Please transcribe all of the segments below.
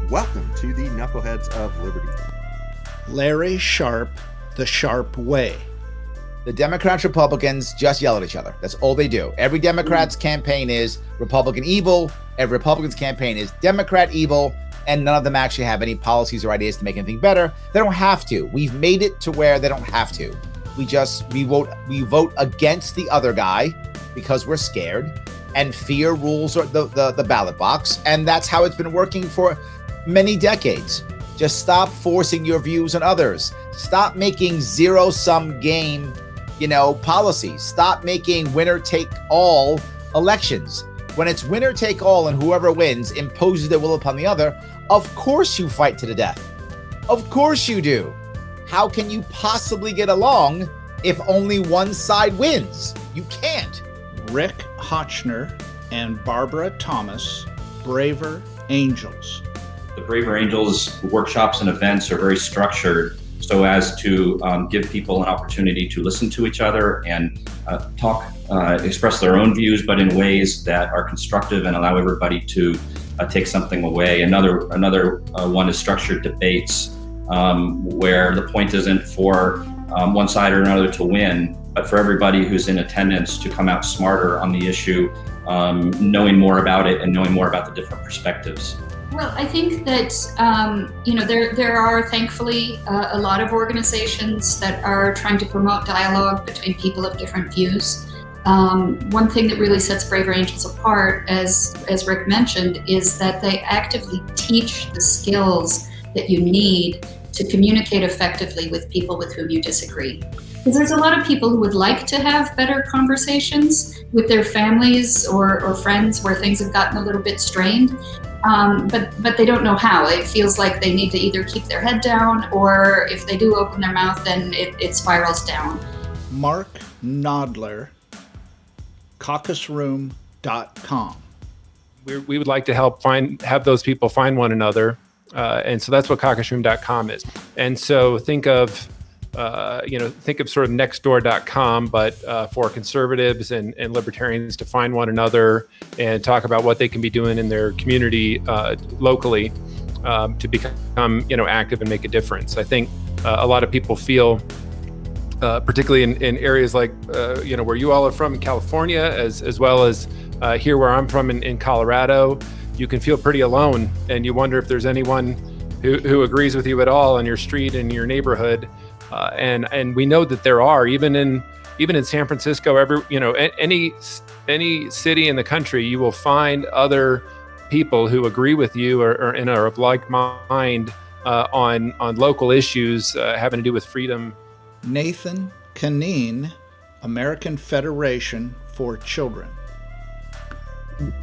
Welcome to the Knuckleheads of Liberty. Larry Sharpe, the Sharpe way. The Democrats, Republicans just yell at each other. That's all they do. Every Democrat's campaign is Republican evil. Every Republican's campaign is Democrat evil. And none of them actually have any policies or ideas to make anything better. They don't have to. We've made it to where they don't have to. We vote against the other guy because we're scared, and fear rules the ballot box. And that's how it's been working for many decades. Just stop forcing your views on others. Stop making zero-sum game, policies. Stop making winner-take-all elections. When it's winner-take-all and whoever wins imposes their will upon the other, of course you fight to the death. Of course you do. How can you possibly get along if only one side wins? You can't. Rick Hotchner and Barbara Thomas, Braver Angels. The Braver Angels workshops and events are very structured so as to give people an opportunity to listen to each other and talk, express their own views, but in ways that are constructive and allow everybody to take something away. Another one is structured debates, where the point isn't for one side or another to win, but for everybody who's in attendance to come out smarter on the issue, knowing more about it and knowing more about the different perspectives. Well, I think that, there are thankfully a lot of organizations that are trying to promote dialogue between people of different views. One thing that really sets Braver Angels apart, as Rick mentioned, is that they actively teach the skills that you need to communicate effectively with people with whom you disagree. Because there's a lot of people who would like to have better conversations with their families or friends where things have gotten a little bit strained. But they don't know how. It feels like they need to either keep their head down, or if they do open their mouth, then it spirals down. Mark Knoedler, caucusroom.com. We would like to help have those people find one another. And so that's what caucusroom.com is. And so think of sort of nextdoor.com, but for conservatives and libertarians to find one another and talk about what they can be doing in their community locally to become active and make a difference. I think a lot of people feel, particularly in areas like where you all are from in California, as well as here where I'm from in Colorado, you can feel pretty alone, and you wonder if there's anyone who agrees with you at all in your street, in your neighborhood. And we know that there are, even in San Francisco, any city in the country, you will find other people who agree with you or are of like mind on local issues having to do with freedom. Nathan Cunneen, American Federation for Children.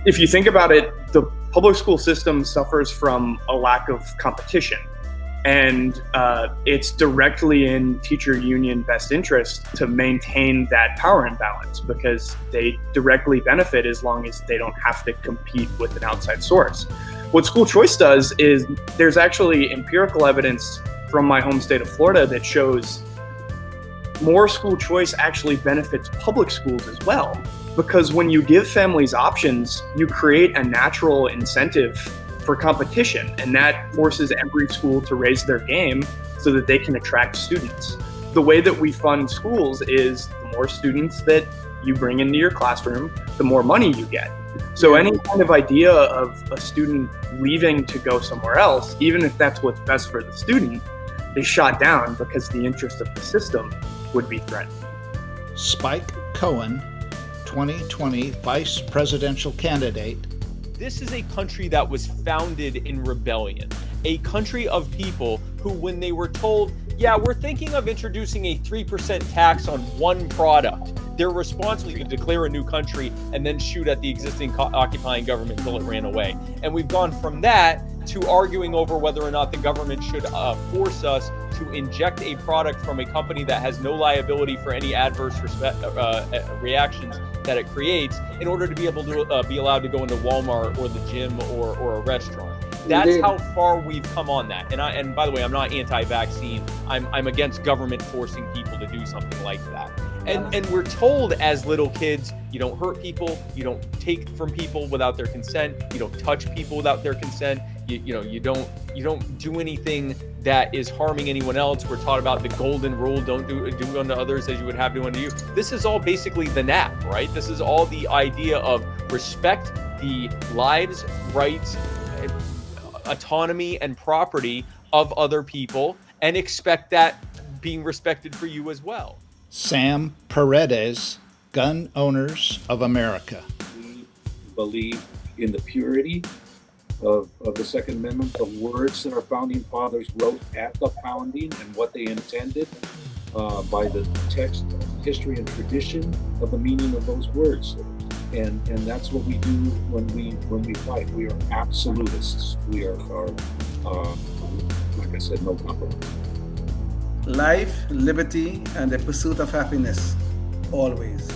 If you think about it, the public school system suffers from a lack of competition. And it's directly in teacher union best interest to maintain that power imbalance, because they directly benefit as long as they don't have to compete with an outside source. What school choice does is there's actually empirical evidence from my home state of Florida that shows more school choice actually benefits public schools as well. Because when you give families options, you create a natural incentive for competition, and that forces every school to raise their game so that they can attract students. The way that we fund schools is the more students that you bring into your classroom, the more money you get. So any kind of idea of a student leaving to go somewhere else, even if that's what's best for the student, is shot down because the interest of the system would be threatened. Spike Cowen, 2020 vice presidential candidate. This is a country that was founded in rebellion, a country of people who, when they were told, yeah, we're thinking of introducing a 3% tax on one product, their response was to declare a new country and then shoot at the existing occupying government until it ran away. And we've gone from that to arguing over whether or not the government should force us to inject a product from a company that has no liability for any adverse reactions that it creates in order to be able to be allowed to go into Walmart or the gym or a restaurant. That's how far we've come on that. And by the way, I'm not anti-vaccine. I'm against government forcing people to do something like that. And we're told as little kids, you don't hurt people, you don't take from people without their consent, you don't touch people without their consent, You don't do anything that is harming anyone else. We're taught about the golden rule: don't do unto others as you would have to unto you. This is all basically the NAP, right? This is all the idea of respect the lives, rights, autonomy, and property of other people, and expect that being respected for you as well. Sam Paredes, Gun Owners of America. We believe in the purity of the Second Amendment, the words that our founding fathers wrote at the founding and what they intended by the text, history, and tradition of the meaning of those words. And that's what we do when we fight. We are absolutists. We are like I said, no compromise. Life, liberty, and the pursuit of happiness, always.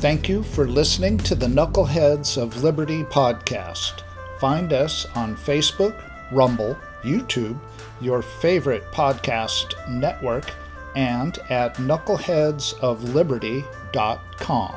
Thank you for listening to the Knuckleheads of Liberty podcast. Find us on Facebook, Rumble, YouTube, your favorite podcast network, and at knuckleheadsofliberty.com.